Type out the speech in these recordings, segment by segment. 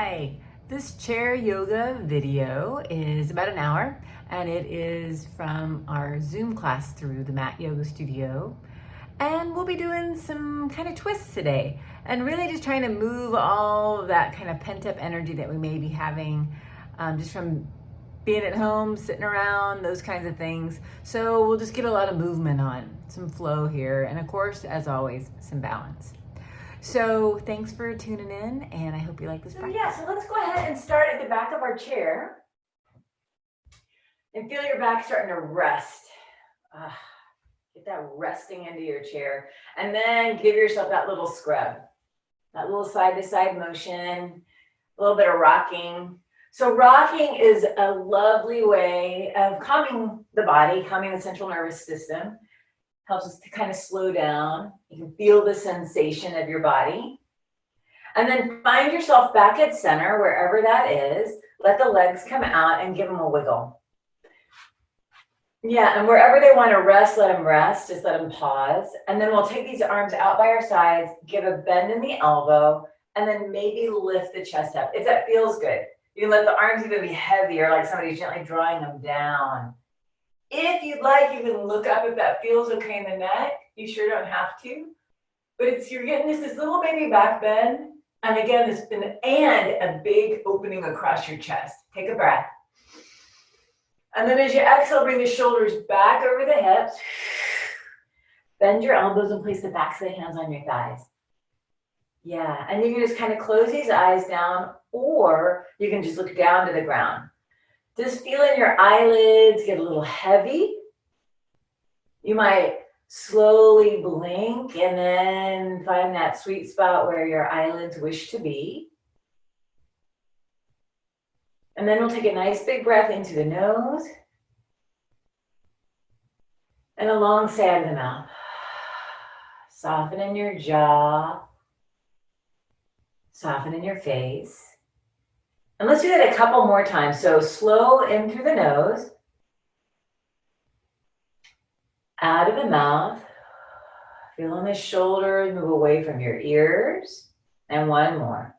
Hi, this chair yoga video is about an hour and it is from our Zoom class through the Mat Yoga Studio. And we'll be doing some kind of twists today and really just trying to move all of that kind of pent up energy that we may be having just from being at home, sitting around, those kinds of things. So we'll just get a lot of movement on, some flow here, and of course, as always, some balance. So thanks for tuning in, and I hope you like this practice. So let's go ahead and start at the back of our chair and feel your back starting to rest. Get that resting into your chair, and then give yourself that little scrub, that little side-to-side motion, a little bit of rocking. So rocking is a lovely way of calming the body, calming the central nervous system. Helps us to kind of slow down. You can feel the sensation of your body. And then find yourself back at center, wherever that is. Let the legs come out and give them a wiggle. Yeah, and wherever they want to rest, let them rest. Just let them pause. And then we'll take these arms out by our sides, give a bend in the elbow, and then maybe lift the chest up. If that feels good. You can let the arms even be heavier, like somebody's gently drawing them down. If you'd like, you can look up if that feels okay in the neck. You sure don't have to. But you're getting this little baby back bend. And again, and a big opening across your chest. Take a breath. And then as you exhale, bring the shoulders back over the hips. Bend your elbows and place the backs of the hands on your thighs. Yeah, and you can just kind of close these eyes down, or you can just look down to the ground. Just feeling your eyelids get a little heavy. You might slowly blink and then find that sweet spot where your eyelids wish to be. And then we'll take a nice big breath into the nose and a long sigh out of the mouth. Soften in your jaw. Soften in your face. And let's do that a couple more times. So slow in through the nose. Out of the mouth. Feeling the shoulders move away from your ears. And one more.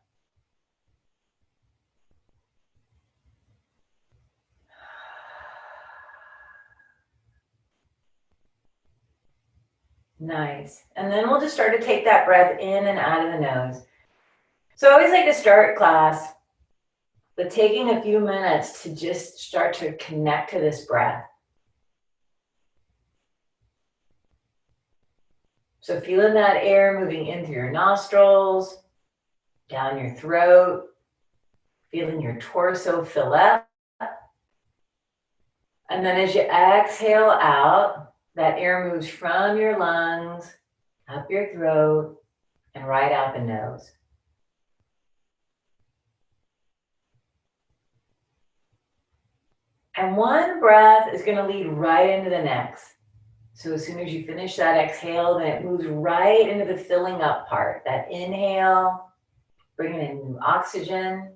Nice. And then we'll just start to take that breath in and out of the nose. So I always like to start class with taking a few minutes to just start to connect to this breath. So feeling that air moving in through your nostrils, down your throat, feeling your torso fill up. And then as you exhale out, that air moves from your lungs, up your throat, and right out the nose. And one breath is going to lead right into the next. So as soon as you finish that exhale, then it moves right into the filling up part. That inhale, bringing in new oxygen.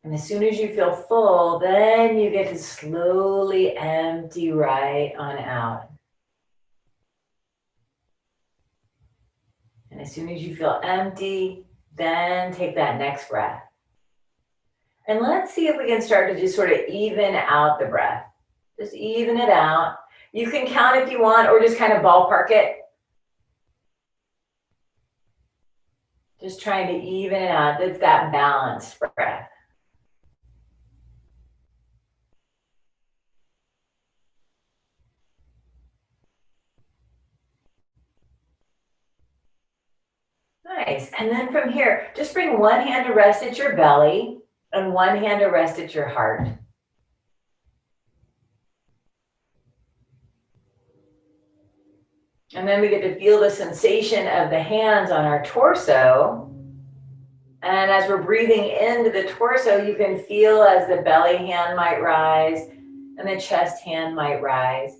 And as soon as you feel full, then you get to slowly empty right on out. And as soon as you feel empty, then take that next breath. And let's see if we can start to just sort of even out the breath. Just even it out. You can count if you want, or just kind of ballpark it. Just trying to even it out. That's that balanced breath. Nice. And then from here, just bring one hand to rest at your belly and one hand to rest at your heart. And then we get to feel the sensation of the hands on our torso. And as we're breathing into the torso, you can feel as the belly hand might rise and the chest hand might rise.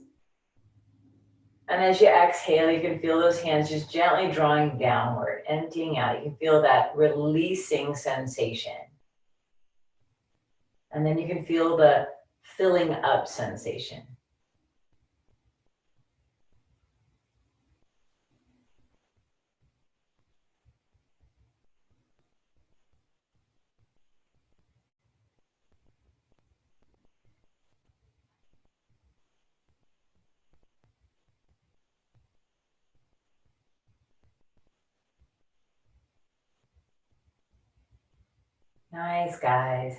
And as you exhale, you can feel those hands just gently drawing downward, emptying out. You can feel that releasing sensation. And then you can feel the filling up sensation. Nice, guys.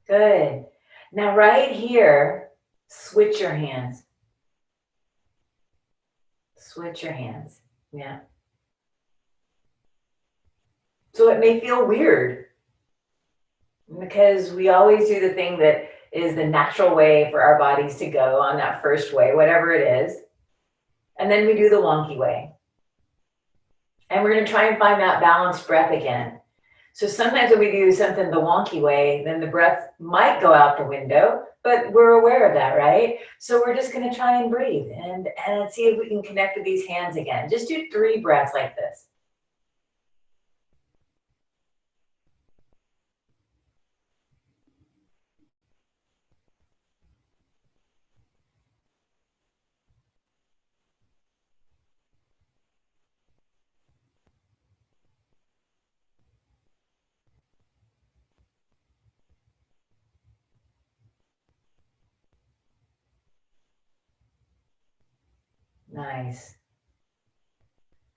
Good. Now right here, switch your hands. Switch your hands. Yeah. So it may feel weird because we always do the thing that is the natural way for our bodies to go on that first way, whatever it is. And then we do the wonky way. And we're going to try and find that balanced breath again. So sometimes when we do something the wonky way, then the breath might go out the window, but we're aware of that, right? So we're just going to try and breathe and see if we can connect with these hands again. Just do 3 breaths like this. Nice.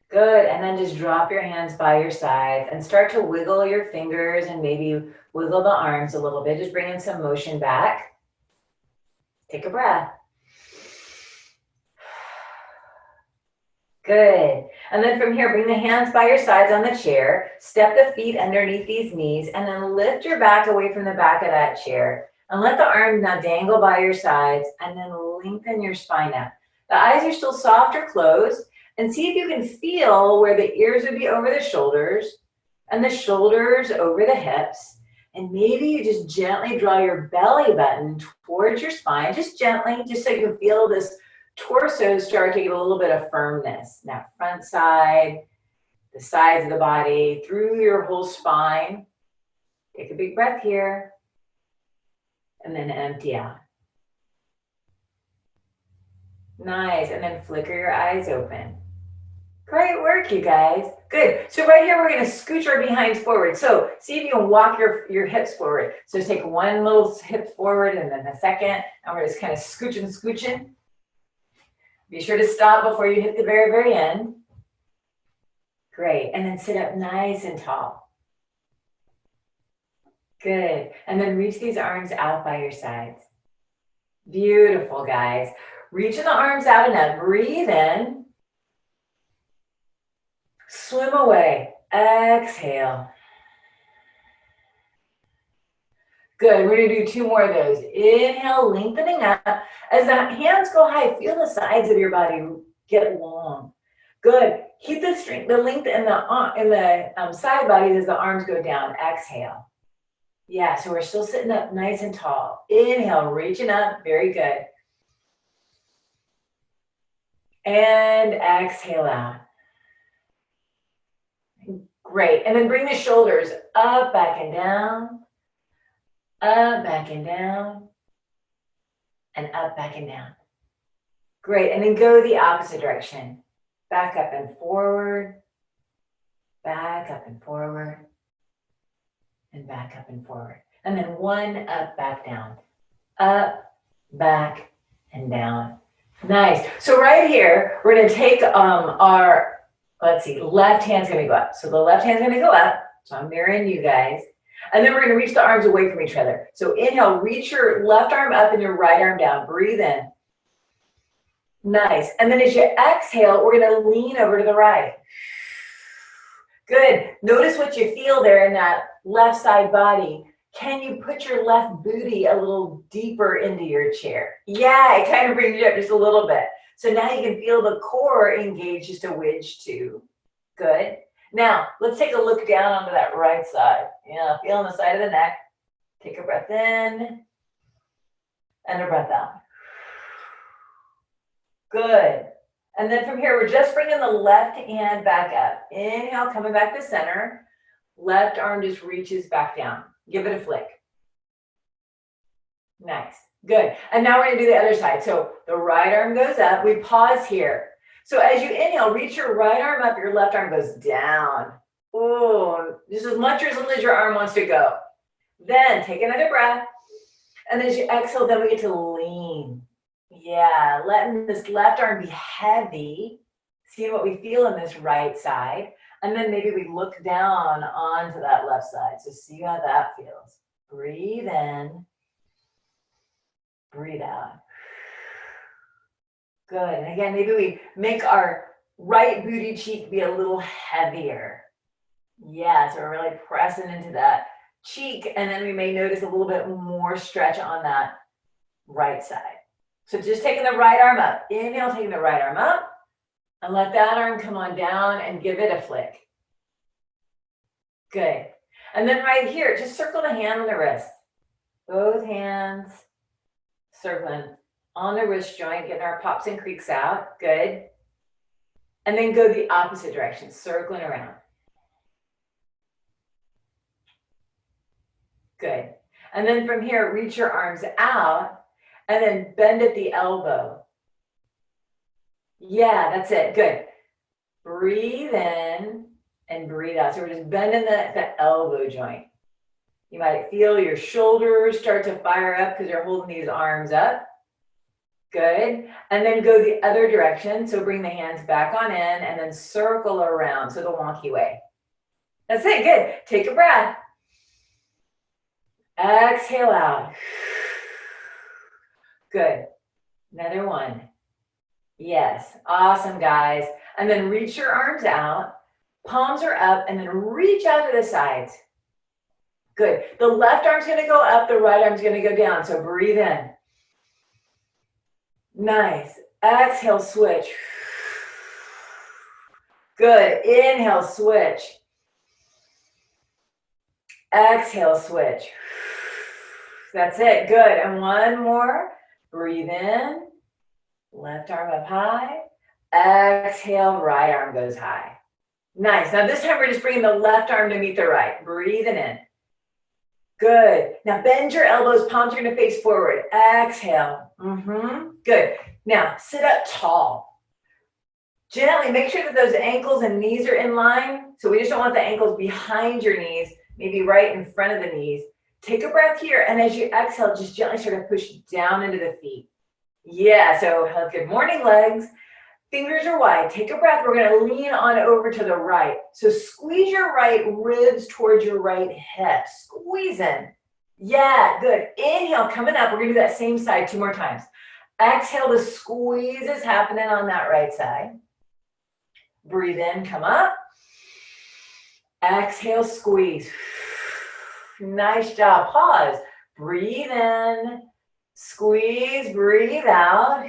Good, and then just drop your hands by your sides and start to wiggle your fingers and maybe wiggle the arms a little bit. Just bring in some motion back. Take a breath. Good. And then from here, bring the hands by your sides on the chair. Step the feet underneath these knees and then lift your back away from the back of that chair. And let the arms now dangle by your sides and then lengthen your spine up. The eyes are still soft or closed. And see if you can feel where the ears would be over the shoulders and the shoulders over the hips. And maybe you just gently draw your belly button towards your spine, just gently, just so you can feel this torso start to get a little bit of firmness. Now front side, the sides of the body, through your whole spine. Take a big breath here and then empty out. Nice, and then flicker your eyes open. Great work, you guys. Good. So right here, we're going to scooch our behinds forward. So see if you can walk your hips forward. So just take one little hip forward and then the second, and we're just kind of scooching. Be sure to stop before you hit the very, very end. Great. And then sit up nice and tall. Good. And then reach these arms out by your sides. Beautiful, guys. Reaching the arms out enough. Breathe in. Swim away. Exhale. Good. We're going to do 2 more of those. Inhale, lengthening up. As the hands go high, feel the sides of your body get long. Good. Keep the strength, the length in the side bodies as the arms go down. Exhale. Yeah, so we're still sitting up nice and tall. Inhale, reaching up. Very good. And exhale out. Great. And then bring the shoulders up, back and down. Up, back and down. And up, back and down. Great. And then go the opposite direction. Back up and forward. Back up and forward. And back up and forward. And then 1 up, back, down. Up, back, and down. Nice. So right here, we're going to take our, let's see, left hand's going to go up. So the left hand's going to go up. So I'm mirroring you guys. And then we're going to reach the arms away from each other. So inhale, reach your left arm up and your right arm down. Breathe in. Nice. And then as you exhale, we're going to lean over to the right. Good. Notice what you feel there in that left side body. Can you put your left booty a little deeper into your chair? Yeah, it kind of brings you up just a little bit. So now you can feel the core engage just a widge too. Good. Now, let's take a look down onto that right side. Yeah, feeling the side of the neck. Take a breath in and a breath out. Good. And then from here, we're just bringing the left hand back up. Inhale, coming back to center. Left arm just reaches back down. Give it a flick. Nice. Good. And now we're going to do the other side. So the right arm goes up. We pause here. So as you inhale, reach your right arm up. Your left arm goes down. Ooh, just as much or as little as your arm wants to go. Then take another breath. And as you exhale, then we get to lean. Yeah, letting this left arm be heavy. See what we feel in this right side. And then maybe we look down onto that left side. So see how that feels. Breathe in, breathe out. Good. And again, maybe we make our right booty cheek be a little heavier. Yeah, so we're really pressing into that cheek, and then we may notice a little bit more stretch on that right side. So just taking the right arm up. Inhale, taking the right arm up, and let that arm come on down and give it a flick. Good. And then right here, just circle the hand on the wrist. Both hands circling on the wrist joint, getting our pops and creaks out. Good. And then go the opposite direction, circling around. Good. And then from here, reach your arms out and then bend at the elbow. Yeah, that's it. Good. Breathe in and breathe out. So we're just bending the elbow joint. You might feel your shoulders start to fire up because you're holding these arms up. Good. And then go the other direction. So bring the hands back on in and then circle around. So the wonky way. That's it. Good. Take a breath. Exhale out. Good. Another one. Yes. Awesome, guys. And then reach your arms out. Palms are up and then reach out to the sides. Good. The left arm's going to go up. The right arm's going to go down. So breathe in. Nice. Exhale, switch. Good. Inhale, switch. Exhale, switch. That's it. Good. And one more. Breathe in. Left arm up high. Exhale, right arm goes high. Nice. Now this time we're just bringing the left arm to meet the right. Breathing in. Good. Now bend your elbows. Palms are going to face forward. Exhale. Good. Now sit up tall. Gently make sure that those ankles and knees are in line. So we just don't want the ankles behind your knees, maybe right in front of the knees. Take a breath here, and as you exhale, just gently start to push down into the feet. Yeah, so good morning, legs. Fingers are wide. Take a breath. We're going to lean on over to the right. So squeeze your right ribs towards your right hip. Squeezing. Yeah, good. Inhale, coming up. We're going to do that same side 2 more times. Exhale, the squeeze is happening on that right side. Breathe in, come up. Exhale, squeeze. Nice job. Pause. Breathe in. Squeeze, breathe out.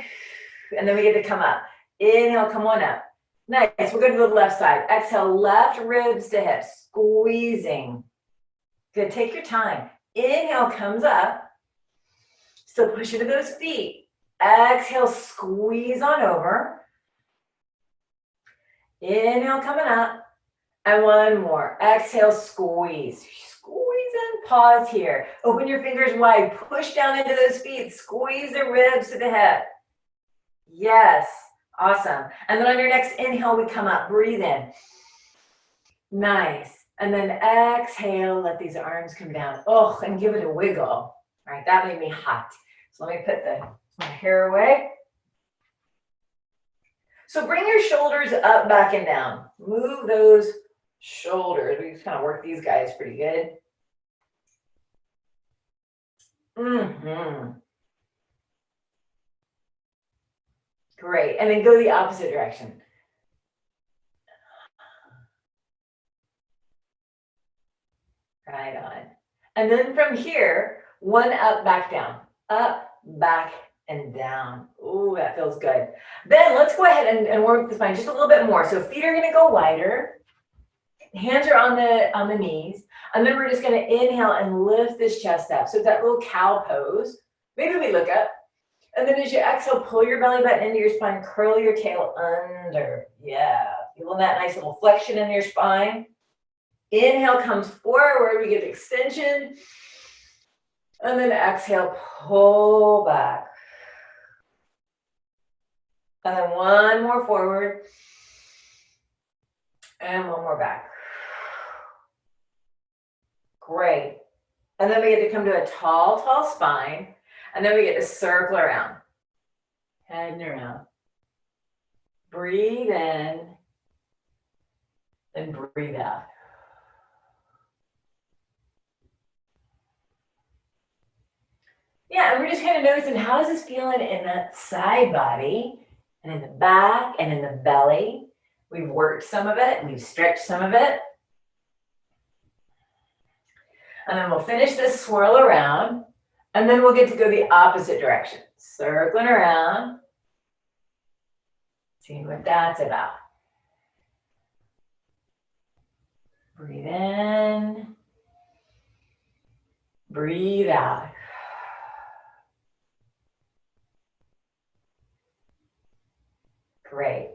And then we get to come up. Inhale, come on up. Nice. We're going to go to the left side. Exhale, left ribs to hips. Squeezing. Good. Take your time. Inhale comes up. Still push into those feet. Exhale, squeeze on over. Inhale, coming up. And one more. Exhale, squeeze. Squeeze and pause here. Open your fingers wide. Push down into those feet. Squeeze the ribs to the hip. Yes. Awesome. And then on your next inhale, we come up. Breathe in. Nice. And then exhale, let these arms come down. Oh, and give it a wiggle. All right, that made me hot. So let me put my hair away. So bring your shoulders up, back, and down. Move those shoulders. We just kind of work these guys pretty good. Great. And then go the opposite direction. Right on. And then from here, one up, back, down. Up, back, and down. Ooh, that feels good. Then let's go ahead and work the spine just a little bit more. So feet are going to go wider. Hands are on the knees. And then we're just going to inhale and lift this chest up. So that little cow pose. Maybe we look up. And then as you exhale, pull your belly button into your spine, curl your tail under. Yeah, feeling that nice little flexion in your spine. Inhale comes forward, we get extension. And then exhale, pull back. And then one more forward. And one more back. Great. And then we get to come to a tall, tall spine. And then we get to circle around. Head and around. Breathe in. Then breathe out. Yeah, and we're just kind of noticing, how is this feeling in that side body and in the back and in the belly? We've worked some of it, we've stretched some of it. And then we'll finish this swirl around, and then we'll get to go the opposite direction. Circling around, seeing what that's about. Breathe in, breathe out. Great.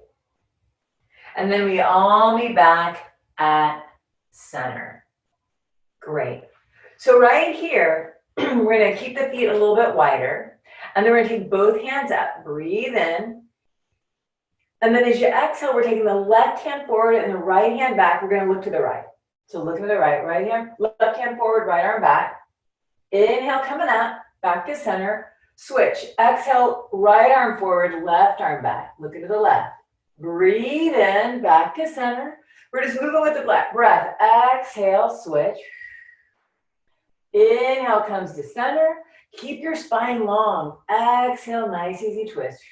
And then we all meet back at center. Great. So right here, we're gonna keep the feet a little bit wider, and then we're gonna take both hands up. Breathe in. And then as you exhale, we're taking the left hand forward and the right hand back. We're gonna look to the right. So looking to the right, left hand forward, right arm back. Inhale, coming up, back to center. Switch. Exhale, right arm forward, left arm back. Looking to the left. Breathe in, back to center. We're just moving with the breath. Exhale, switch. Inhale comes to center. Keep your spine long. Exhale, nice easy twist.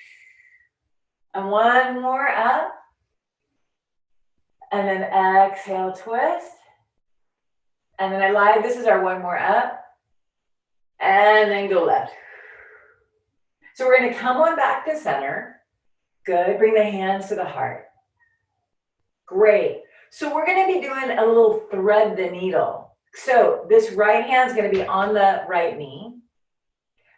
And one more up. And then exhale, twist. And then I lied, this is our one more up. And then go left. So we're gonna come on back to center. Good, bring the hands to the heart. Great. So we're gonna be doing a little thread the needle. So this right hand's gonna be on the right knee.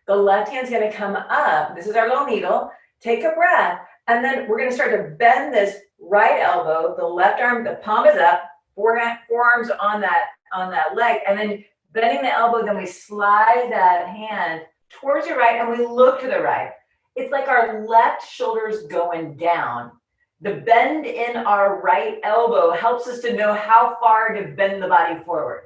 The left hand's gonna come up. This is our little needle. Take a breath. And then we're gonna start to bend this right elbow. The left arm, the palm is up. Forearms on that leg. And then bending the elbow, then we slide that hand towards your right and we look to the right. It's like our left shoulder's going down. The bend in our right elbow helps us to know how far to bend the body forward.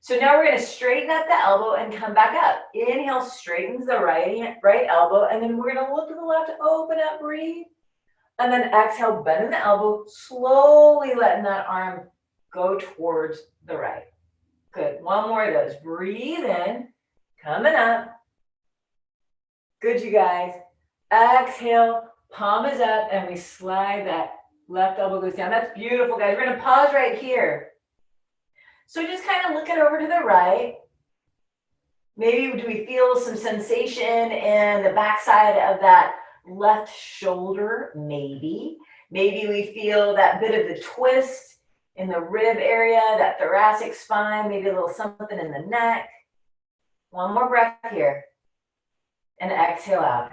So now we're gonna straighten up the elbow and come back up. Inhale, straightens the right elbow, and then we're gonna look to the left, open up, breathe. And then exhale, bending the elbow, slowly letting that arm go towards the right. Good, one more of those. Breathe in, coming up. Good, you guys. Exhale, palm is up, and we slide that left elbow goes down. That's beautiful, guys. We're gonna pause right here. So just kind of looking over to the right. Maybe do we feel some sensation in the backside of that left shoulder? Maybe. Maybe we feel that bit of the twist in the rib area, that thoracic spine, maybe a little something in the neck. One more breath here. And exhale out.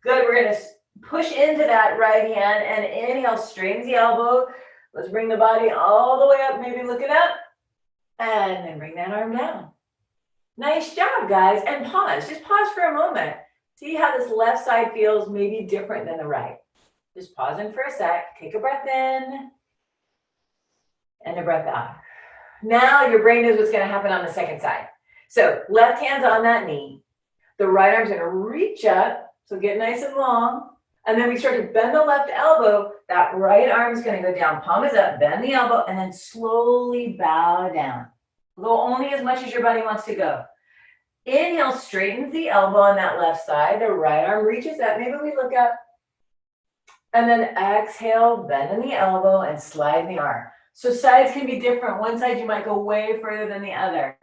Good, we're gonna push into that right hand and inhale, straightens the elbow. Let's bring the body all the way up, maybe looking up. And then bring that arm down. Nice job, guys. And pause, just pause for a moment. See how this left side feels maybe different than the right. Just pause in for a sec, take a breath in. And a breath out. Now your brain knows what's gonna happen on the second side. So left hand's on that knee. The right arm's gonna reach up, so get nice and long. And then we start to bend the left elbow. That right arm's gonna go down, palm is up, bend the elbow, and then slowly bow down. Go only as much as your body wants to go. Inhale, straightens the elbow on that left side. The right arm reaches up, maybe we look up. And then exhale, bending the elbow and slide the arm. So sides can be different. One side you might go way further than the other.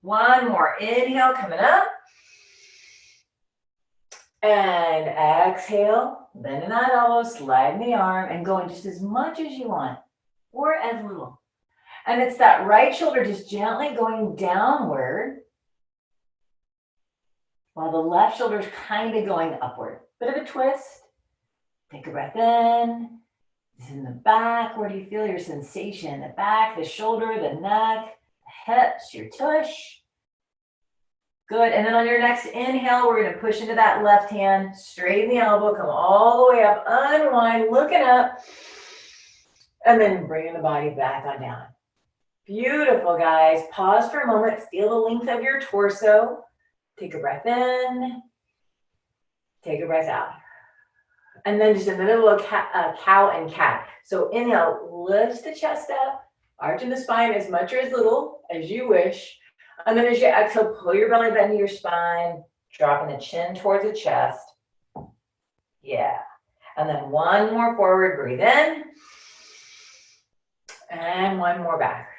One more. Inhale, coming up. And exhale, bending that elbow, sliding the arm, and going just as much as you want, or as little. And it's that right shoulder just gently going downward, while the left shoulder is kind of going upward. Bit of a twist. Take a breath in. In the back, where do you feel your sensation? The back, the shoulder, the neck, the hips, your tush. Good, and then on your next inhale, we're gonna push into that left hand, straighten the elbow, come all the way up, unwind, looking up, and then bringing the body back on down. Beautiful, guys. Pause for a moment, feel the length of your torso. Take a breath in, take a breath out. And then just in the middle of cow and cat. So inhale, lifts the chest up, arching the spine as much or as little as you wish. And then as you exhale, pull your belly button to your spine, dropping the chin towards the chest. Yeah. And then one more forward, breathe in. And one more back.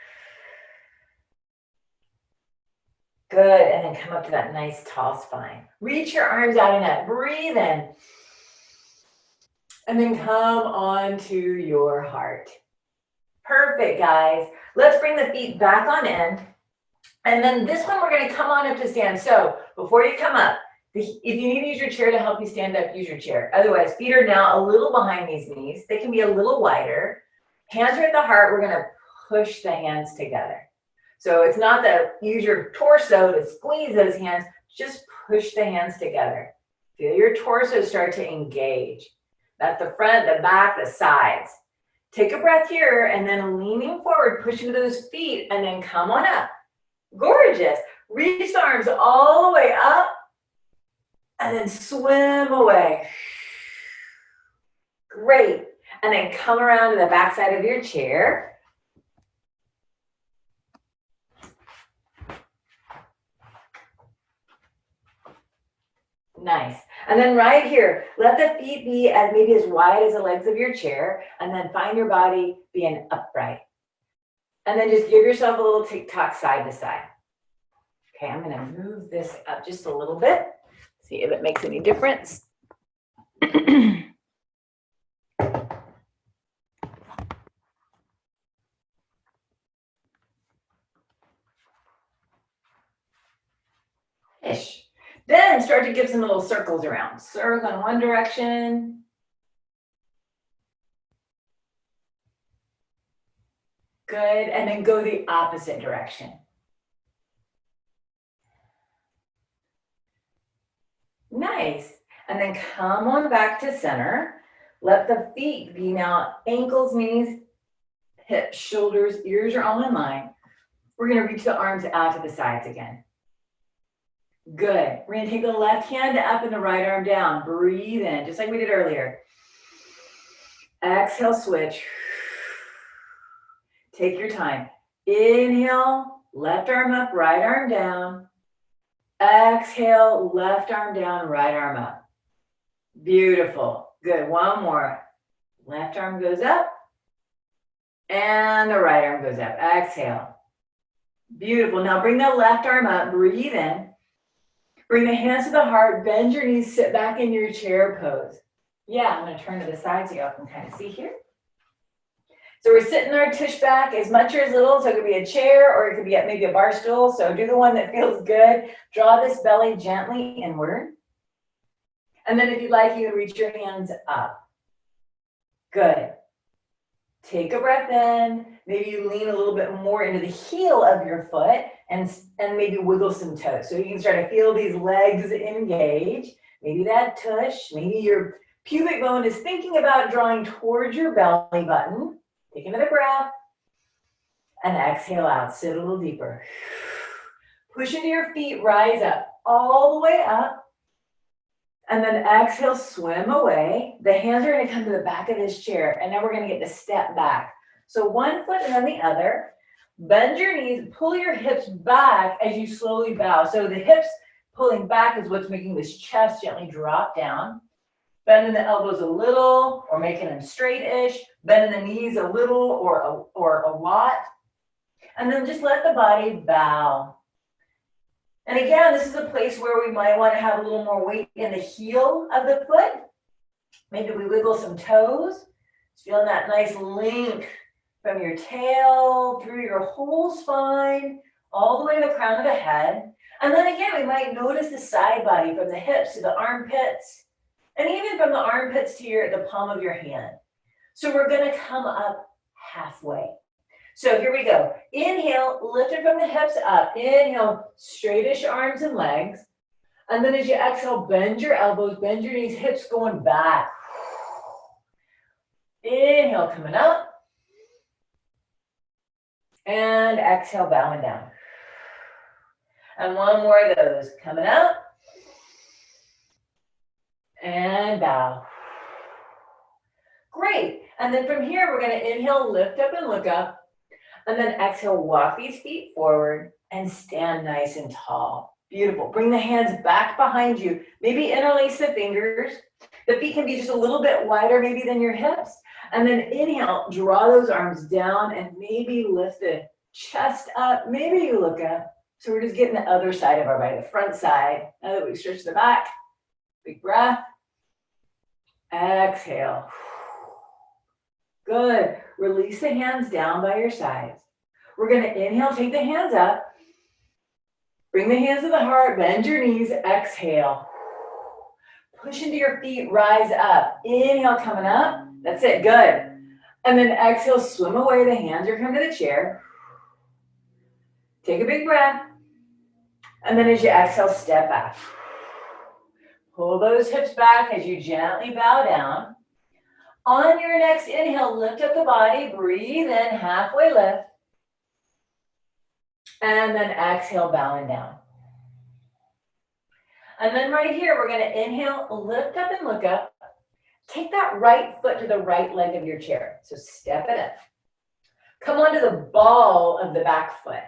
Good, and then come up to that nice tall spine. Reach your arms out and up, breathe in. And then come onto your heart. Perfect, guys. Let's bring the feet back on end. And then this one, we're gonna come on up to stand. So before you come up, if you need to use your chair to help you stand up, use your chair. Otherwise, feet are now a little behind these knees. They can be a little wider. Hands are at the heart. We're gonna push the hands together. So it's not that use your torso to squeeze those hands, just push the hands together. Feel your torso start to engage. That's the front, the back, the sides. Take a breath here and then leaning forward, push into those feet and then come on up. Gorgeous. Reach the arms all the way up and then swim away. Great. And then come around to the back side of your chair. Nice. And then right here, let the feet be as maybe as wide as the legs of your chair, and then find your body being upright. And then just give yourself a little tick-tock side to side. Okay, I'm gonna move this up just a little bit, see if it makes any difference. Ish. Then start to give some little circles around. Circle in one direction. Good, and then go the opposite direction. Nice. And then come on back to center. Let the feet be now ankles, knees, hips, shoulders, ears are all in line. We're gonna reach the arms out to the sides again. Good. We're gonna take the left hand up and the right arm down. Breathe in, just like we did earlier. Exhale, switch. Take your time. Inhale, left arm up, right arm down. Exhale, left arm down, right arm up. Beautiful. Good. One more. Left arm goes up and the right arm goes up. Exhale. Beautiful. Now bring the left arm up, breathe in. Bring the hands to the heart, bend your knees, sit back in your chair pose. Yeah, I'm gonna turn to the side so y'all can kind of see here. So we're sitting our tush back as much or as little, so it could be a chair or it could be maybe a bar stool. So do the one that feels good. Draw this belly gently inward. And then if you'd like, you can reach your hands up. Good. Take a breath in. Maybe you lean a little bit more into the heel of your foot and maybe wiggle some toes. So you can start to feel these legs engage. Maybe that tush, maybe your pubic bone is thinking about drawing towards your belly button. Take another breath and exhale out. Sit a little deeper. Push into your feet, rise up, all the way up. And then exhale, swim away. The hands are gonna come to the back of this chair and now we're gonna get to step back. So one foot and then the other. Bend your knees, pull your hips back as you slowly bow. So the hips pulling back is what's making this chest gently drop down. Bending the elbows a little or making them straight-ish. Bending the knees a little or a lot. And then just let the body bow. And again, this is a place where we might want to have a little more weight in the heel of the foot. Maybe we wiggle some toes. Just feeling that nice link from your tail through your whole spine, all the way to the crown of the head. And then again, we might notice the side body from the hips to the armpits, and even from the armpits to the palm of your hand. So we're gonna come up halfway. So here we go. Inhale, lift it from the hips up. Inhale, straightish arms and legs. And then as you exhale, bend your elbows, bend your knees, hips going back. Inhale, coming up. And exhale, bowing down. And one more of those. Coming up. And bow. Great. And then from here, we're going to inhale, lift up and look up. And then exhale, walk these feet forward and stand nice and tall. Beautiful. Bring the hands back behind you. Maybe interlace the fingers. The feet can be just a little bit wider maybe than your hips. And then inhale, draw those arms down and maybe lift the chest up. Maybe you look up. So we're just getting the other side of our body, the front side. Now that we stretch the back, big breath. Exhale. Good. Release the hands down by your sides. We're going to inhale, take the hands up. Bring the hands to the heart, bend your knees, exhale. Push into your feet, rise up. Inhale, coming up. That's it, good. And then exhale, swim away, the hands are coming to the chair. Take a big breath. And then as you exhale, step back. Pull those hips back as you gently bow down. On your next inhale, lift up the body, breathe in, halfway lift. And then exhale, bowing down. And then right here, we're gonna inhale, lift up and look up. Take that right foot to the right leg of your chair. So step it up. Come onto the ball of the back foot.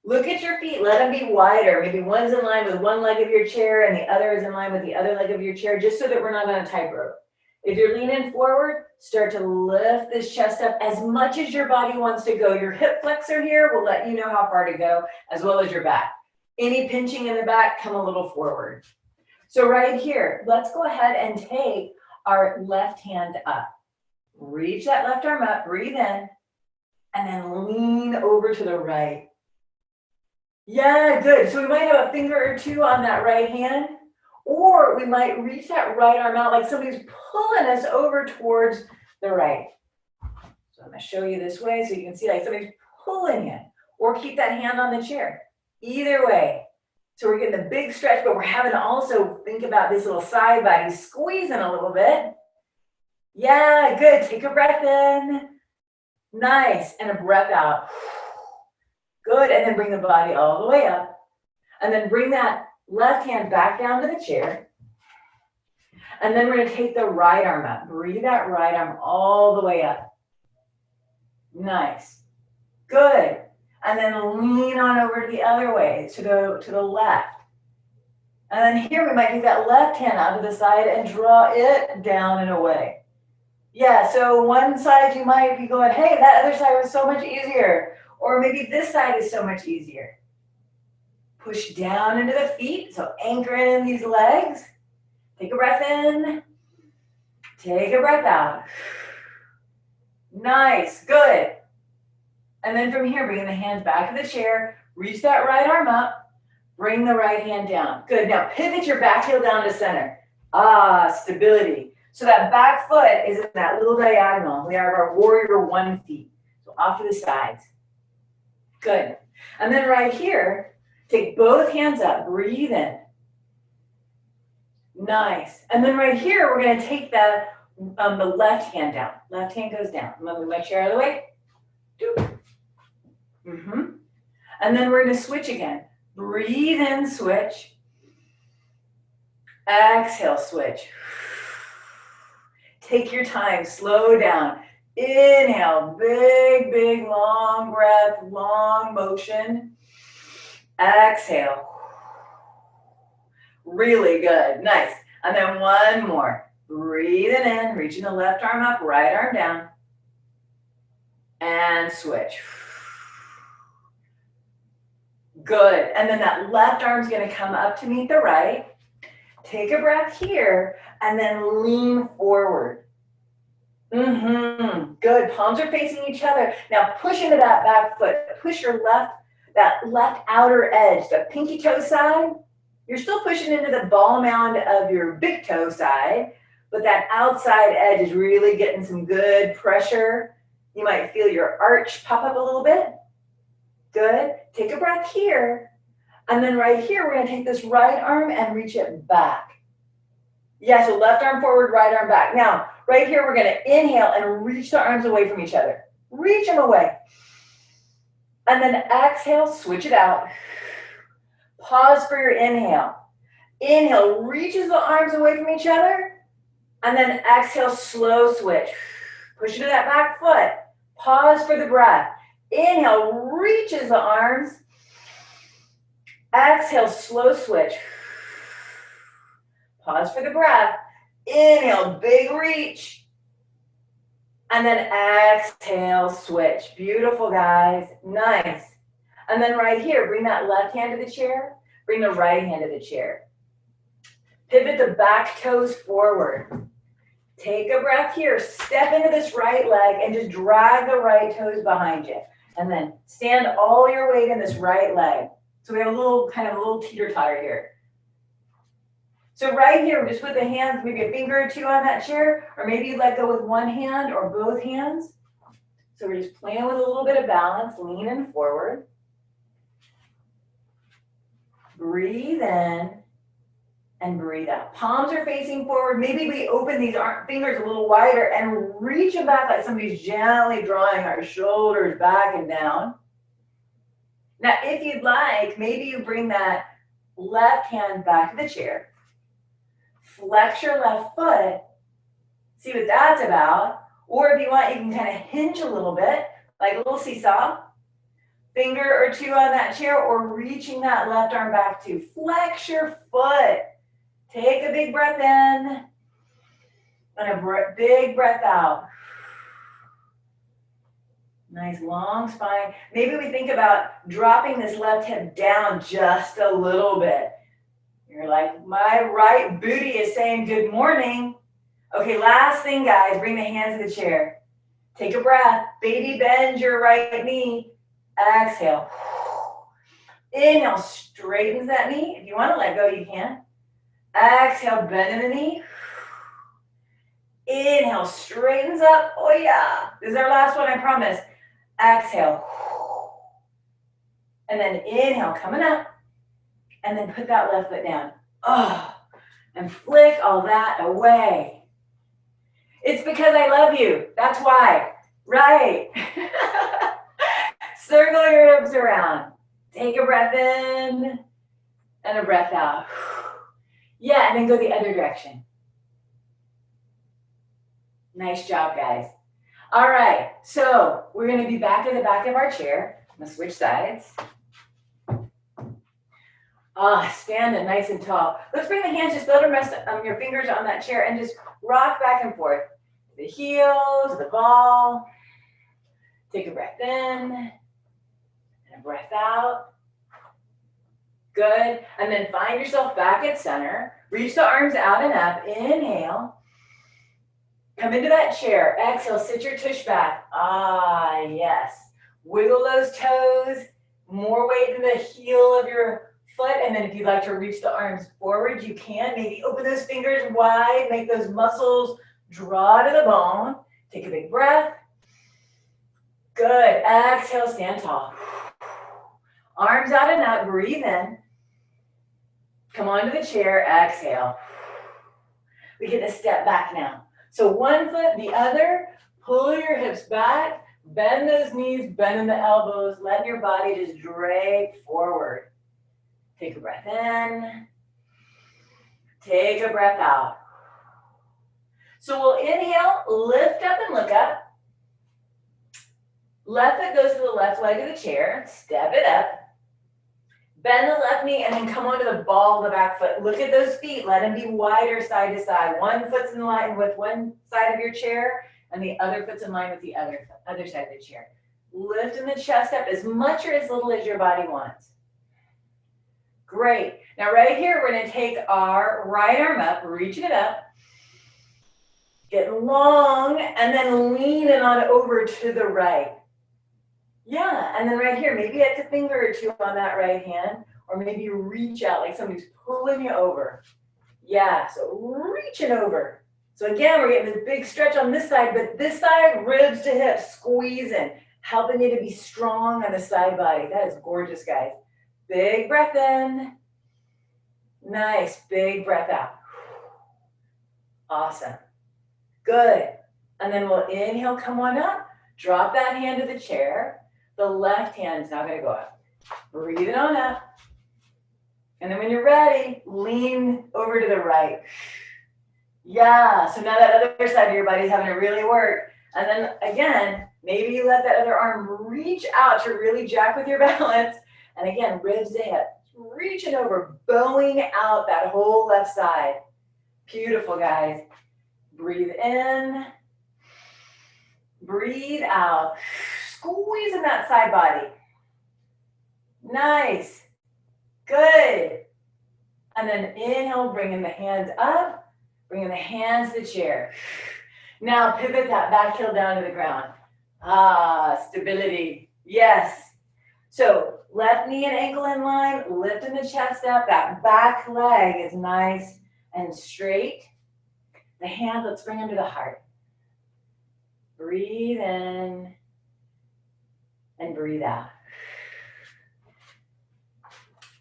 Look at your feet, let them be wider. Maybe one's in line with one leg of your chair and the other is in line with the other leg of your chair, just so that we're not on a tightrope. If you're leaning forward, start to lift this chest up as much as your body wants to go. Your hip flexor here will let you know how far to go, as well as your back. Any pinching in the back, come a little forward. So right here, let's go ahead and take our left hand up. Reach that left arm up, breathe in, and then lean over to the right. Yeah, good. So we might have a finger or two on that right hand, or we might reach that right arm out like somebody's pulling us over towards the right. So I'm going to show you this way so you can see like somebody's pulling you, or keep that hand on the chair. Either way. So we're getting a big stretch, but we're having to also think about this little side body squeezing a little bit. Yeah, good. Take a breath in. Nice. And a breath out. Good. And then bring the body all the way up. And then bring that left hand back down to the chair. And then we're going to take the right arm up. Breathe that right arm all the way up. Nice. Good. And then lean on over to the other way, to the left. And then here we might take that left hand out to the side and draw it down and away. Yeah, so one side you might be going, hey, that other side was so much easier. Or maybe this side is so much easier. Push down into the feet, so anchor in these legs. Take a breath in. Take a breath out. Nice, good. And then from here, bring the hands back to the chair. Reach that right arm up. Bring the right hand down. Good. Now pivot your back heel down to center. Stability. So that back foot is in that little diagonal. We have our warrior one feet. So off to the sides. Good. And then right here, take both hands up. Breathe in. Nice. And then right here, we're going to take the left hand down. Left hand goes down. I'm going to move my chair out of the way. And then we're going to switch again. Breathe in, switch. Exhale, switch. Take your time, slow down. Inhale, big, big, long breath, long motion. Exhale. Really good, nice. And then one more. Breathing in, reaching the left arm up, right arm down. And switch. Good. And then that left arm's going to come up to meet the right. Take a breath here and then lean forward. Good. Palms are facing each other. Now push into that back foot. Push your that left outer edge, the pinky toe side. You're still pushing into the ball mound of your big toe side, but that outside edge is really getting some good pressure. You might feel your arch pop up a little bit. Good. Take a breath here. And then right here, we're going to take this right arm and reach it back. Yeah, so left arm forward, right arm back. Now, right here, we're going to inhale and reach the arms away from each other. Reach them away. And then exhale, switch it out. Pause for your inhale. Inhale, reaches the arms away from each other. And then exhale, slow switch. Push into that back foot. Pause for the breath. Inhale, reaches the arms. Exhale, slow switch. Pause for the breath. Inhale, big reach. And then exhale, switch. Beautiful, guys. Nice. And then right here, bring that left hand to the chair. Bring the right hand to the chair. Pivot the back toes forward. Take a breath here. Step into this right leg and just drag the right toes behind you. And then stand all your weight in this right leg. So we have a little teeter-totter here. So right here, just put the hands, maybe a finger or two on that chair, or maybe you let go with one hand or both hands. So we're just playing with a little bit of balance, leaning forward. Breathe in and breathe out. Palms are facing forward. Maybe we open these fingers a little wider and reach them back like somebody's gently drawing our shoulders back and down. Now, if you'd like, maybe you bring that left hand back to the chair. Flex your left foot. See what that's about. Or if you want, you can kind of hinge a little bit, like a little seesaw. Finger or two on that chair, or reaching that left arm back to flex your foot. Take a big breath in and a big breath out. Nice long spine. Maybe we think about dropping this left hip down just a little bit. You're like, my right booty is saying good morning. Okay, last thing, guys, bring the hands to the chair. Take a breath. Baby bend your right knee. Exhale. Inhale, straightens that knee. If you want to let go, you can. Exhale, bend in the knee. Inhale, straightens up. Oh yeah. This is our last one, I promise. Exhale. And then inhale, coming up. And then put that left foot down. Oh, and flick all that away. It's because I love you. That's why. Right. Circle your hips around. Take a breath in and a breath out. Yeah, and then go the other direction. Nice job, guys. All right, so we're going to be back at the back of our chair. I'm going to switch sides. Standing nice and tall. Let's bring the hands, just let them rest your fingers on that chair and just rock back and forth. To the heel, to the ball. Take a breath in. And a breath out. Good. And then find yourself back at center. Reach the arms out and up. Inhale. Come into that chair. Exhale. Sit your tush back. Yes. Wiggle those toes. More weight in the heel of your foot. And then if you'd like to reach the arms forward, you can. Maybe open those fingers wide. Make those muscles draw to the bone. Take a big breath. Good. Exhale. Stand tall. Arms out and up. Breathe in. Come onto the chair. Exhale. We get to step back now. So one foot, the other. Pull your hips back. Bend those knees. Bend the elbows. Let your body just drape forward. Take a breath in. Take a breath out. So we'll inhale, lift up and look up. Left foot goes to the left leg of the chair. Step it up. Bend the left knee and then come onto the ball of the back foot. Look at those feet. Let them be wider side to side. One foot's in line with one side of your chair and the other foot's in line with the other side of the chair. Lifting the chest up as much or as little as your body wants. Great. Now right here, we're going to take our right arm up, reaching it up, getting long, and then leaning on over to the right. Yeah, and then right here, maybe it's a finger or two on that right hand, or maybe you reach out like somebody's pulling you over. Yeah, so reaching over. So again, we're getting this big stretch on this side, but this side, ribs to hips, squeezing, helping you to be strong on the side body. That is gorgeous, guys. Big breath in. Nice, big breath out. Awesome. Good. And then we'll inhale, come on up. Drop that hand to the chair. The left hand is now going to go up. Breathe it on up. And then when you're ready, lean over to the right. Yeah, so now that other side of your body's having to really work. And then again, maybe you let that other arm reach out to really jack with your balance. And again, ribs to hip, reaching over, bowing out that whole left side. Beautiful, guys. Breathe in, breathe out. Squeezing that side body. Nice. Good. And then inhale, bringing the hands up, bringing the hands to the chair. Now pivot that back heel down to the ground. Ah, stability. Yes. So left knee and ankle in line, lifting the chest up. That back leg is nice and straight. The hands, let's bring them to the heart. Breathe in and breathe out.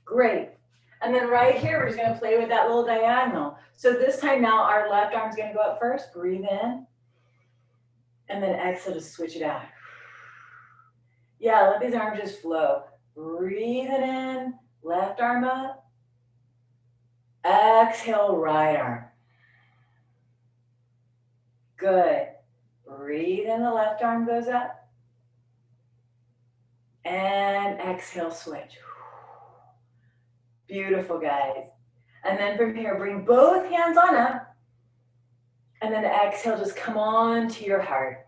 Great. And then right here, we're just going to play with that little diagonal. So this time now, our left arm's going to go up first. Breathe in. And then exhale to switch it out. Yeah, let these arms just flow. Breathe it in. Left arm up. Exhale, right arm. Good. Breathe in, the left arm goes up. And exhale, switch. Beautiful, guys. And then from here, bring both hands on up. And then exhale, just come on to your heart.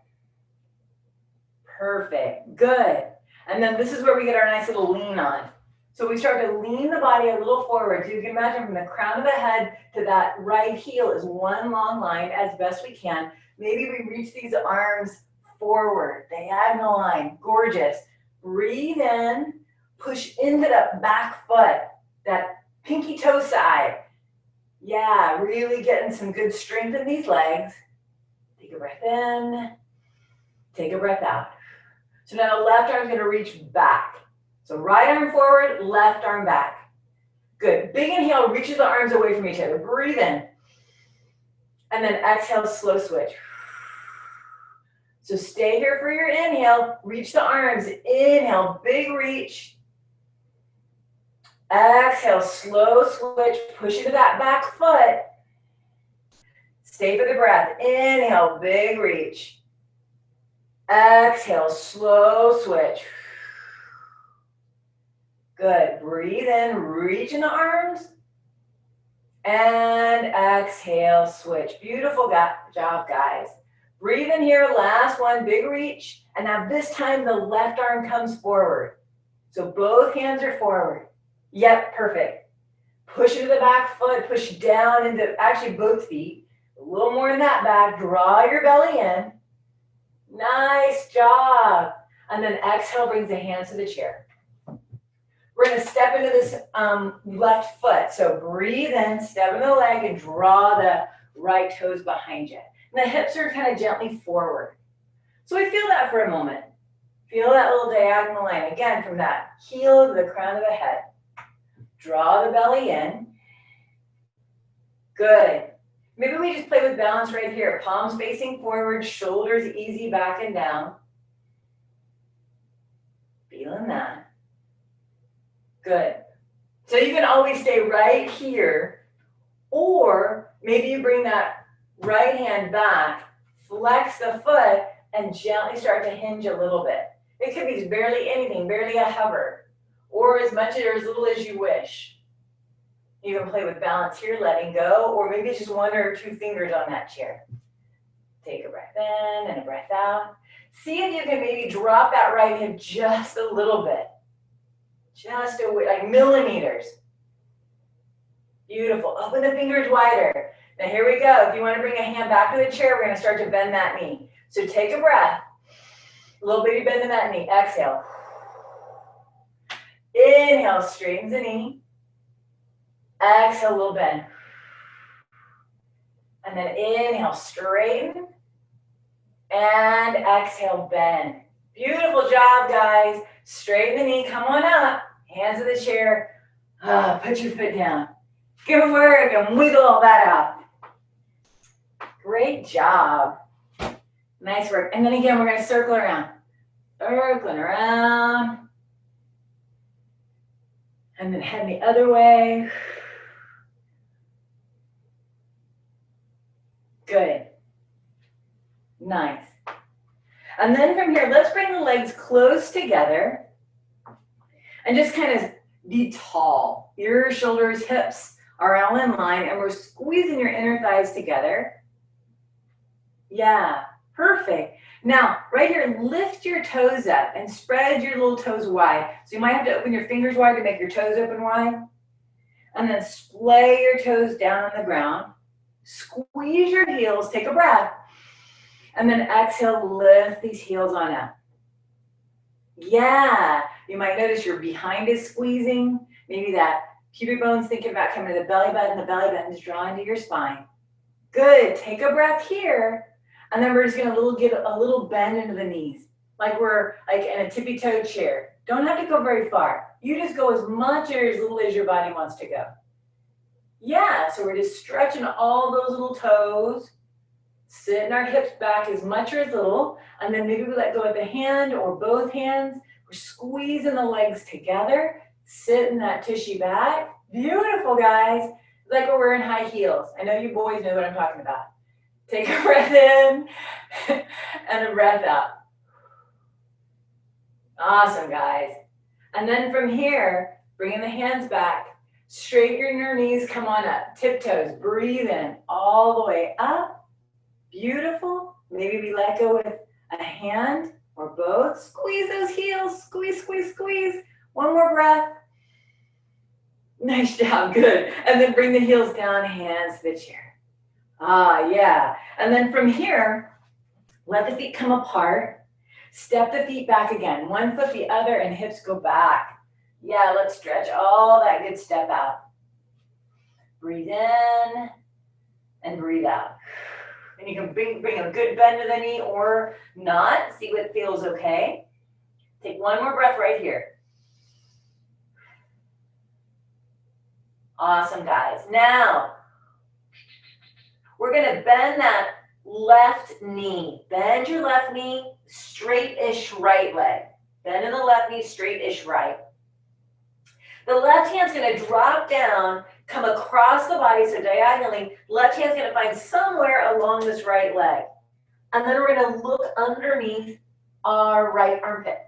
Perfect. Good. And then this is where we get our nice little lean on. So we start to lean the body a little forward. So you can imagine from the crown of the head to that right heel is one long line as best we can. Maybe we reach these arms forward, diagonal line. Gorgeous. Breathe in, push into that back foot, that pinky toe side. Yeah, really getting some good strength in these legs. Take a breath in, take a breath out. So now the left arm is going to reach back. So right arm forward, left arm back. Good. Big inhale, reaches the arms away from each other. Breathe in. And then exhale, slow switch. So stay here for your inhale. Reach the arms. Inhale, big reach. Exhale, slow switch. Push into that back foot. Stay for the breath. Inhale, big reach. Exhale, slow switch. Good. Breathe in, reach in the arms. And exhale, switch. Beautiful job, guys. Breathe in here, last one, big reach. And now this time the left arm comes forward. So both hands are forward. Yep, perfect. Push into the back foot, push down into actually both feet. A little more in that back, draw your belly in. Nice job. And then exhale, brings the hands to the chair. We're going to step into this left foot. So breathe in, step into the leg, and draw the right toes behind you. And the hips are kind of gently forward. So we feel that for a moment. Feel that little diagonal line. Again, from that heel to the crown of the head. Draw the belly in. Good. Maybe we just play with balance right here. Palms facing forward, shoulders easy back and down. Feeling that. Good. So you can always stay right here, or maybe you bring that right hand back, flex the foot, and gently start to hinge a little bit. It could be barely anything, barely a hover, or as much or as little as you wish. You can play with balance here, letting go, or maybe just one or two fingers on that chair. Take a breath in and a breath out. See if you can maybe drop that right hip just a little bit. Just like millimeters. Beautiful. Open the fingers wider. Now here we go. If you want to bring a hand back to the chair, we're going to start to bend that knee. So take a breath. A little bitty bend in that knee. Exhale. Inhale, straightens the knee. Exhale, a little bend. And then inhale, straighten. And exhale, bend. Beautiful job, guys. Straighten the knee. Come on up. Hands to the chair. Put your foot down. Good work and wiggle all that out. Great job. Nice work. And then again, we're going to circle around. Circling around. And then head the other way. Nice. And then from here, let's bring the legs close together and just kind of be tall. Your shoulders, hips are all in line, and we're squeezing your inner thighs together. Yeah, perfect. Now, right here, lift your toes up and spread your little toes wide. So you might have to open your fingers wide to make your toes open wide. And then splay your toes down on the ground. Squeeze your heels, take a breath. And then exhale, lift these heels on up. Yeah, you might notice your behind is squeezing. Maybe that pubic bone's thinking about coming to the belly button is drawing to your spine. Good, take a breath here. And then we're just gonna get a little bend into the knees, like we're like in a tippy-toed chair. Don't have to go very far. You just go as much or as little as your body wants to go. Yeah, so we're just stretching all those little toes, sitting our hips back as much or as little, and then maybe we let go of the hand or both hands. We're squeezing the legs together, sitting that tushy back. Beautiful, guys. Like we're wearing high heels. I know you boys know what I'm talking about. Take a breath in and a breath out. Awesome, guys. And then from here, bringing the hands back, straighten your knees, come on up. Tiptoes, breathe in all the way up. Beautiful. Maybe we let go with a hand or both. Squeeze those heels, squeeze, squeeze, squeeze. One more breath. Nice job, good. And then bring the heels down, hands to the chair. Ah, yeah. And then from here, let the feet come apart. Step the feet back again. One foot, the other, and hips go back. Yeah, let's stretch all that good step out. Breathe in and breathe out. And you can bring a good bend to the knee or not. See what feels okay. Take one more breath right here. Awesome, guys. Now, we're gonna bend that left knee. Bend your left knee, straight-ish right leg. Bend in the left knee, straight-ish right. The left hand's gonna drop down, come across the body, so diagonally. Left hand's gonna find somewhere along this right leg. And then we're gonna look underneath our right armpit.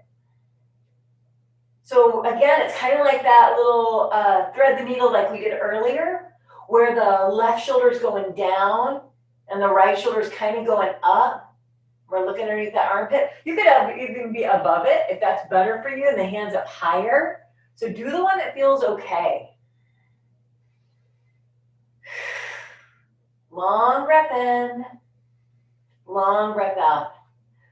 So again, it's kind of like that little thread the needle like we did earlier, where the left shoulder is going down and the right shoulder is kind of going up. We're looking underneath that armpit. You could even be above it if that's better for you, and the hands up higher. So do the one that feels okay. Long breath in, long breath out.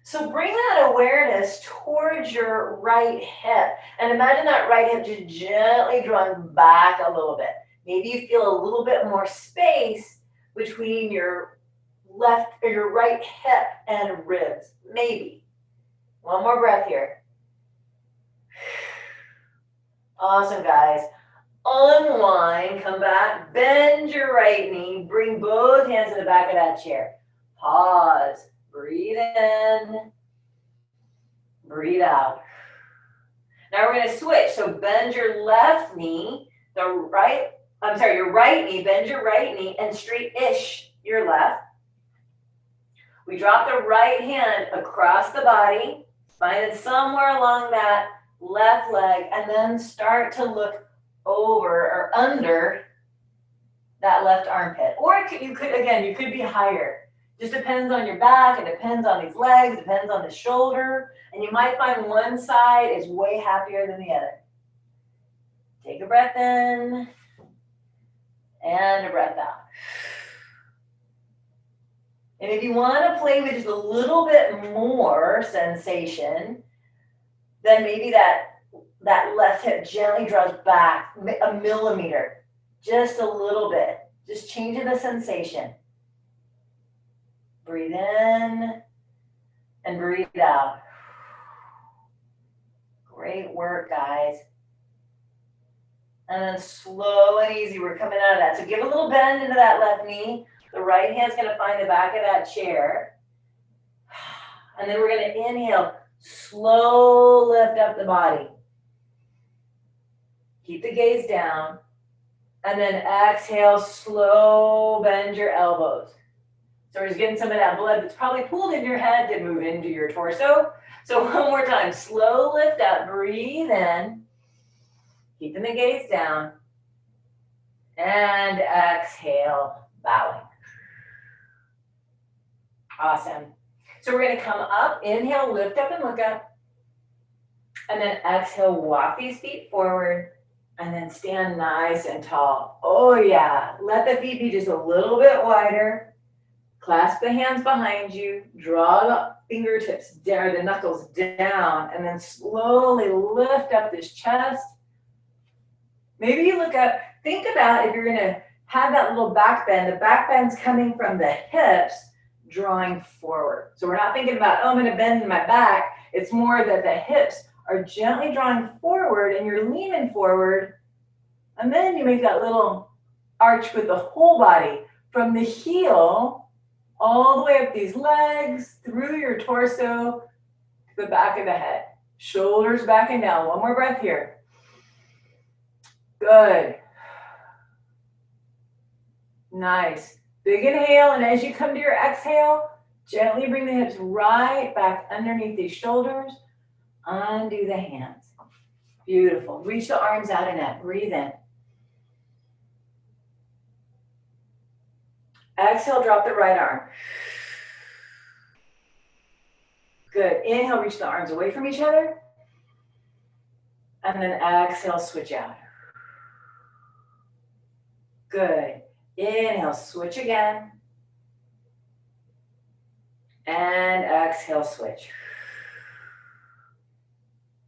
So bring that awareness towards your right hip. And imagine that right hip just gently drawing back a little bit. Maybe you feel a little bit more space between your left or your right hip and ribs. Maybe. One more breath here. Awesome, guys. Unwind, come back, bend your right knee, bring both hands to the back of that chair. Pause, breathe in, breathe out. Now we're gonna switch, so bend your left knee, your right knee, bend your right knee and straight-ish your left. We drop the right hand across the body, find it somewhere along that left leg, and then start to look over or under that left armpit. Or you could be higher. Just depends on your back, it depends on these legs, it depends on the shoulder, and you might find one side is way happier than the other. Take a breath in and a breath out. And if you want to play with just a little bit more sensation, then maybe that left hip gently draws back a millimeter, just a little bit. Just changing the sensation. Breathe in and breathe out. Great work, guys. And then slow and easy, we're coming out of that. So give a little bend into that left knee. The right hand's gonna find the back of that chair. And then we're gonna inhale, slow lift up the body. Keep the gaze down. And then exhale, slow bend your elbows. So we're just getting some of that blood that's probably pooled in your head to move into your torso. So one more time, slow lift up, breathe in, keeping the gaze down, and exhale, bowing. Awesome. So we're gonna come up, inhale, lift up and look up, and then exhale, walk these feet forward, and then stand nice and tall. Oh yeah, let the feet be just a little bit wider. Clasp the hands behind you, draw the fingertips down, the knuckles down, and then slowly lift up this chest. Maybe you look up, think about if you're gonna have that little back bend. The back bend's coming from the hips, drawing forward. So we're not thinking about, oh, I'm gonna bend in my back. It's more that the hips are gently drawing forward and you're leaning forward. And then you make that little arch with the whole body from the heel all the way up these legs, through your torso, to the back of the head. Shoulders back and down. One more breath here. Good. Nice. Big inhale, and as you come to your exhale, gently bring the hips right back underneath these shoulders. Undo the hands. Beautiful. Reach the arms out and up. Breathe in. Exhale, drop the right arm. Good. Inhale, reach the arms away from each other. And then exhale, switch out. Good. Inhale, switch again. And exhale, switch.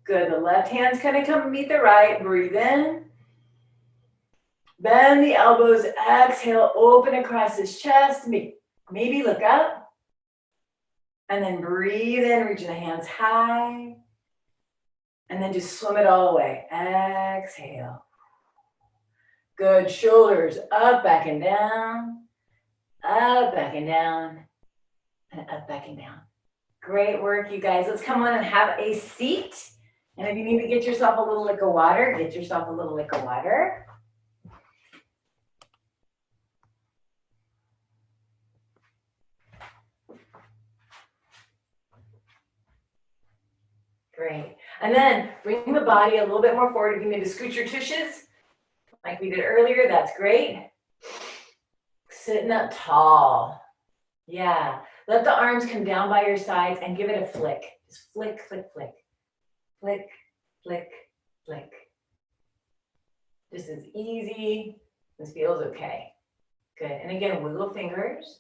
Good. The left hand's gonna come meet the right. Breathe in. Bend the elbows. Exhale, open across his chest. Maybe look up. And then breathe in, reaching the hands high. And then just swim it all away. Exhale. Good. Shoulders up, back and down. Up, back and down. And up, back and down. Great work, you guys. Let's come on and have a seat. And if you need to get yourself a little lick of water, get yourself a little lick of water. Great. And then bring the body a little bit more forward. If you need to scoot your tushes, like we did earlier, that's great. Sitting up tall. Yeah. Let the arms come down by your sides and give it a flick. Just flick, flick, flick. Flick, flick, flick. Just as easy. This feels okay. Good. And again, wiggle fingers.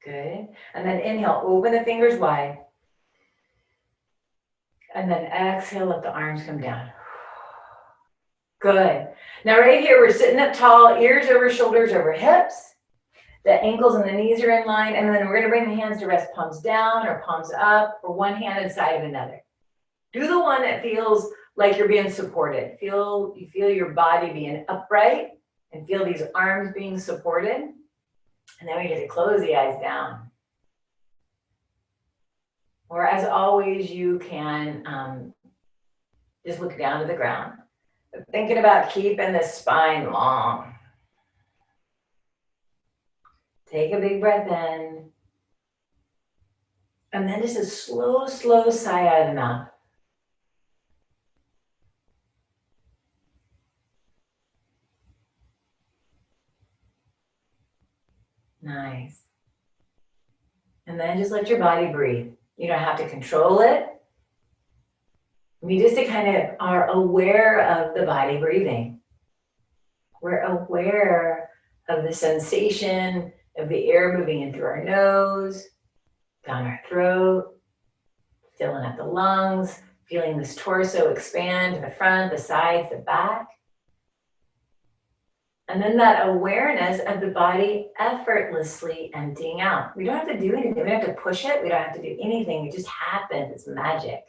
Good. And then inhale, open the fingers wide. And then exhale, let the arms come down. Good. Now right here, we're sitting up tall, ears over shoulders over hips. The ankles and the knees are in line. And then we're gonna bring the hands to rest palms down or palms up, or one hand inside of another. Do the one that feels like you're being supported. You feel your body being upright and feel these arms being supported. And then we get to close the eyes down. Or as always, you can just look down to the ground. But thinking about keeping the spine long. Take a big breath in. And then just a slow, slow sigh out of the mouth. Nice. And then just let your body breathe. You don't have to control it. We just kind of are aware of the body breathing. We're aware of the sensation of the air moving in through our nose, down our throat, filling up the lungs, feeling this torso expand to the front, the sides, the back. And then that awareness of the body effortlessly emptying out. We don't have to do anything. We don't have to push it. We don't have to do anything. It just happens. It's magic.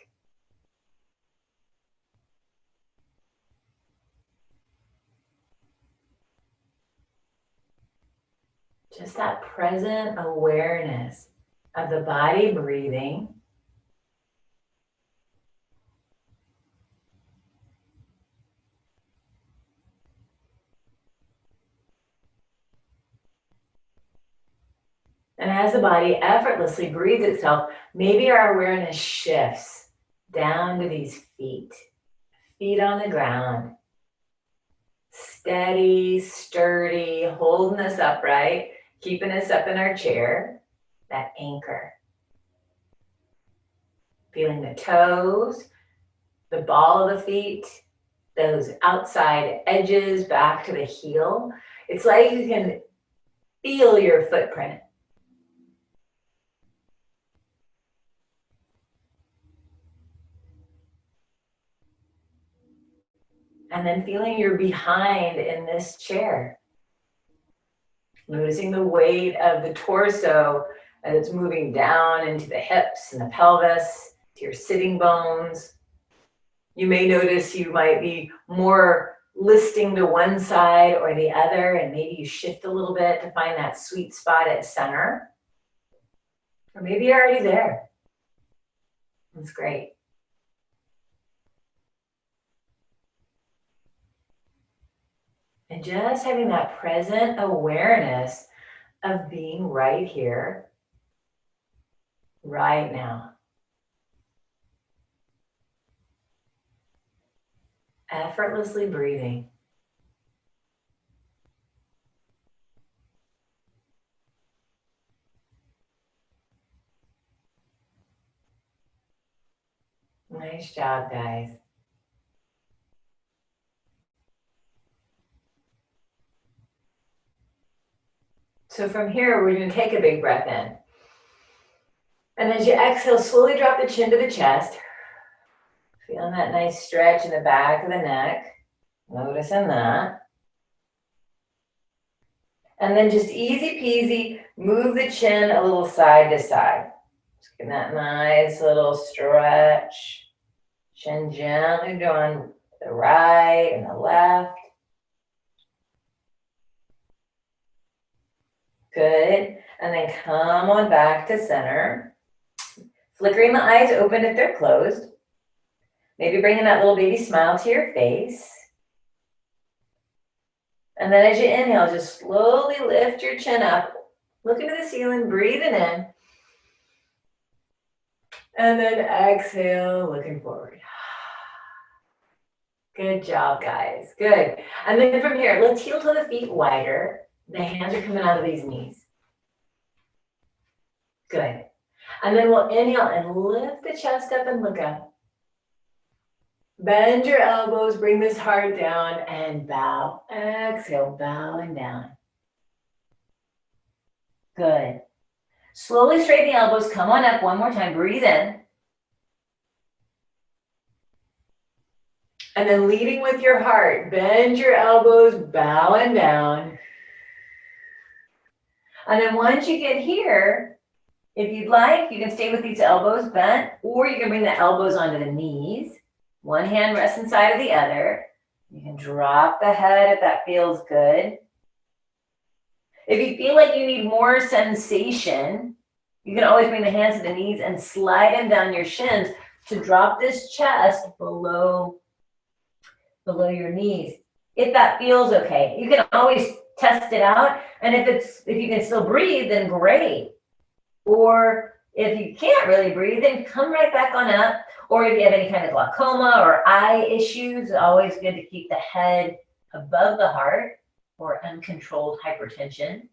Just that present awareness of the body breathing. And as the body effortlessly breathes itself, maybe our awareness shifts down to these feet. Feet on the ground. Steady, sturdy, holding us upright, keeping us up in our chair. That anchor. Feeling the toes, the ball of the feet, those outside edges back to the heel. It's like you can feel your footprint. And then feeling your behind in this chair. Noticing the weight of the torso as it's moving down into the hips and the pelvis, to your sitting bones. You may notice you might be more listing to one side or the other, and maybe you shift a little bit to find that sweet spot at center. Or maybe you're already there. That's great. And just having that present awareness of being right here, right now. Effortlessly breathing. Nice job, guys. So from here, we're going to take a big breath in. And as you exhale, slowly drop the chin to the chest. Feeling that nice stretch in the back of the neck. Noticing that. And then just easy peasy, move the chin a little side to side. Just getting that nice little stretch. Chin gently going to the right and the left. Good. And then come on back to center. Flickering the eyes open if they're closed. Maybe bringing that little baby smile to your face. And then as you inhale, just slowly lift your chin up. Look into the ceiling, breathing in. And then exhale, looking forward. Good job, guys. Good. And then from here, let's heel to the feet wider. The hands are coming out of these knees. Good. And then we'll inhale and lift the chest up and look up. Bend your elbows, bring this heart down and bow. Exhale, bowing down. Good. Slowly straighten the elbows, come on up one more time, breathe in. And then leading with your heart, bend your elbows, bowing down. And then once you get here, if you'd like, you can stay with these elbows bent, or you can bring the elbows onto the knees. One hand rests inside of the other. You can drop the head if that feels good. If you feel like you need more sensation, you can always bring the hands to the knees and slide them down your shins to drop this chest below your knees. If that feels okay, you can always test it out. And if you can still breathe, then great. Or if you can't really breathe, then come right back on up. Or if you have any kind of glaucoma or eye issues, it's always good to keep the head above the heart or uncontrolled hypertension.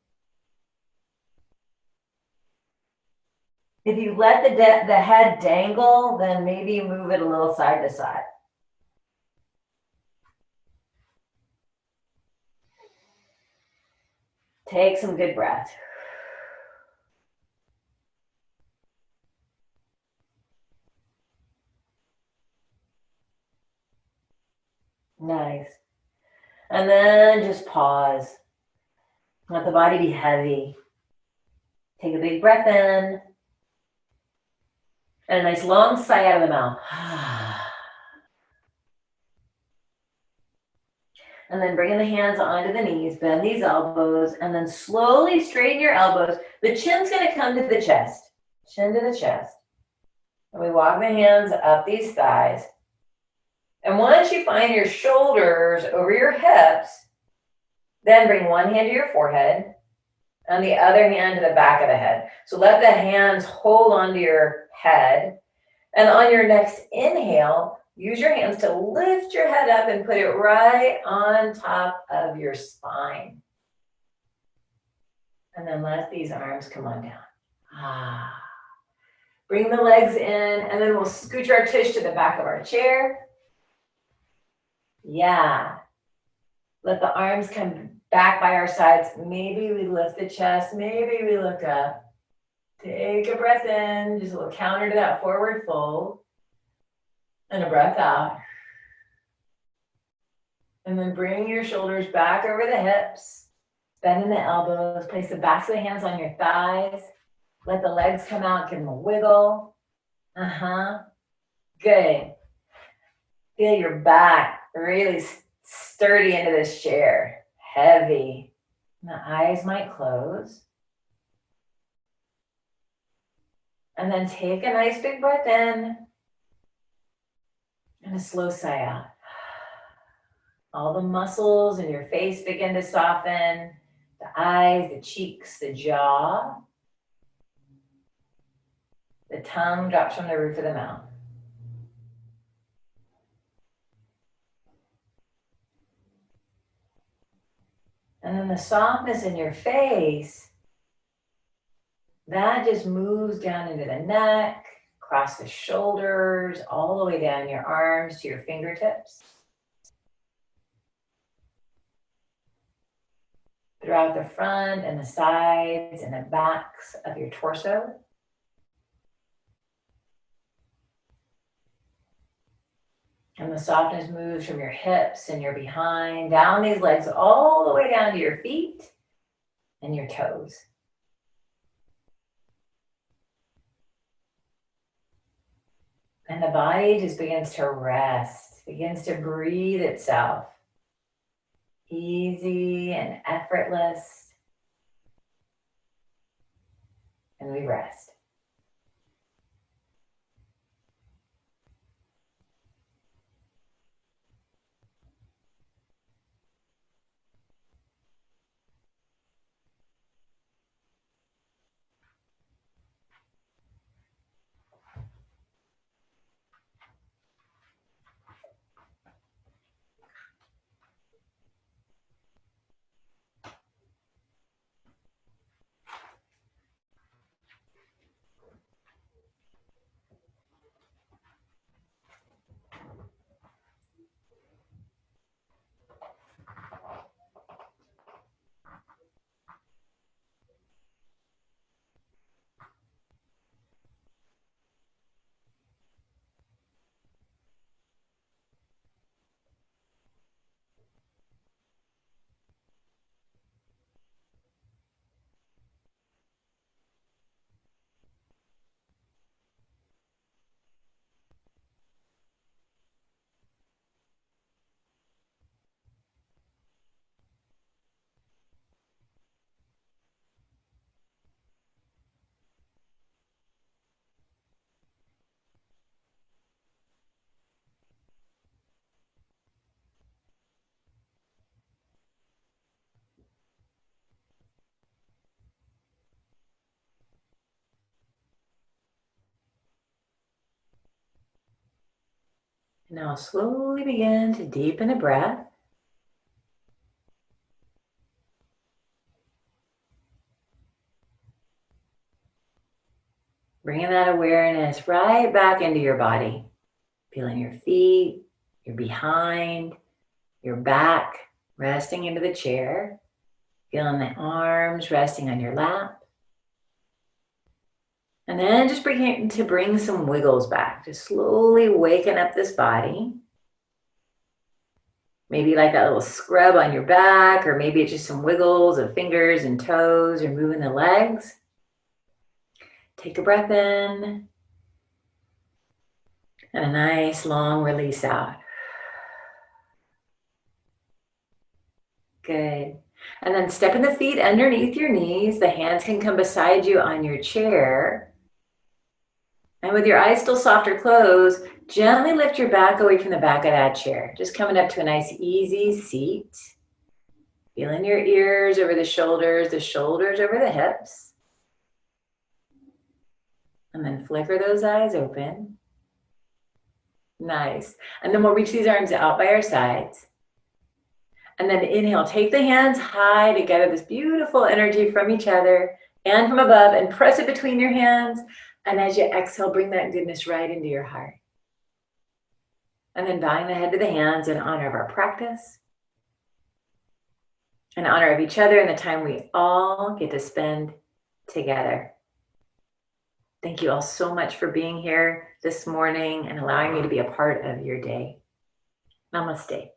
If you let the head dangle, then maybe move it a little side to side. Take some good breaths. Nice. And then just pause. Let the body be heavy. Take a big breath in. And a nice long sigh out of the mouth. And then bringing the hands onto the knees, bend these elbows, and then slowly straighten your elbows. The chin's going to come to the chest. Chin to the chest. And we walk the hands up these thighs. And once you find your shoulders over your hips, then bring one hand to your forehead On the other hand to the back of the head. So let the hands hold onto your head. And on your next inhale, use your hands to lift your head up and put it right on top of your spine. And then let these arms come on down. Ah. Bring the legs in, and then we'll scooch our tush to the back of our chair. Yeah. Let the arms come back by our sides. Maybe we lift the chest. Maybe we look up. Take a breath in, just a little counter to that forward fold. And a breath out. And then bring your shoulders back over the hips. Bend in the elbows. Place the backs of the hands on your thighs. Let the legs come out. Give them a wiggle. Good. Feel your back really sturdy into this chair. Heavy. And the eyes might close. And then take a nice big breath in. And a slow sigh out. All the muscles in your face begin to soften. The eyes, the cheeks, the jaw. The tongue drops from the roof of the mouth. And then the softness in your face, that just moves down into the neck, across the shoulders, all the way down your arms to your fingertips. Throughout the front and the sides and the backs of your torso. And the softness moves from your hips and your behind, down these legs, all the way down to your feet and your toes. And the body just begins to rest, begins to breathe itself. Easy and effortless. And we rest. Now slowly begin to deepen the breath. Bringing that awareness right back into your body. Feeling your feet, your behind, your back, resting into the chair. Feeling the arms resting on your lap. And then just beginning to bring some wiggles back. Just slowly waking up this body. Maybe like that little scrub on your back, or maybe it's just some wiggles of fingers and toes, or moving the legs. Take a breath in. And a nice long release out. Good. And then stepping the feet underneath your knees. The hands can come beside you on your chair. And with your eyes still soft or closed, gently lift your back away from the back of that chair. Just coming up to a nice easy seat. Feeling your ears over the shoulders over the hips. And then flicker those eyes open. Nice. And then we'll reach these arms out by our sides. And then inhale, take the hands high together, this beautiful energy from each other and from above, and press it between your hands. And as you exhale, bring that goodness right into your heart. And then bowing the head to the hands in honor of our practice, in honor of each other and the time we all get to spend together. Thank you all so much for being here this morning and allowing me to be a part of your day. Namaste.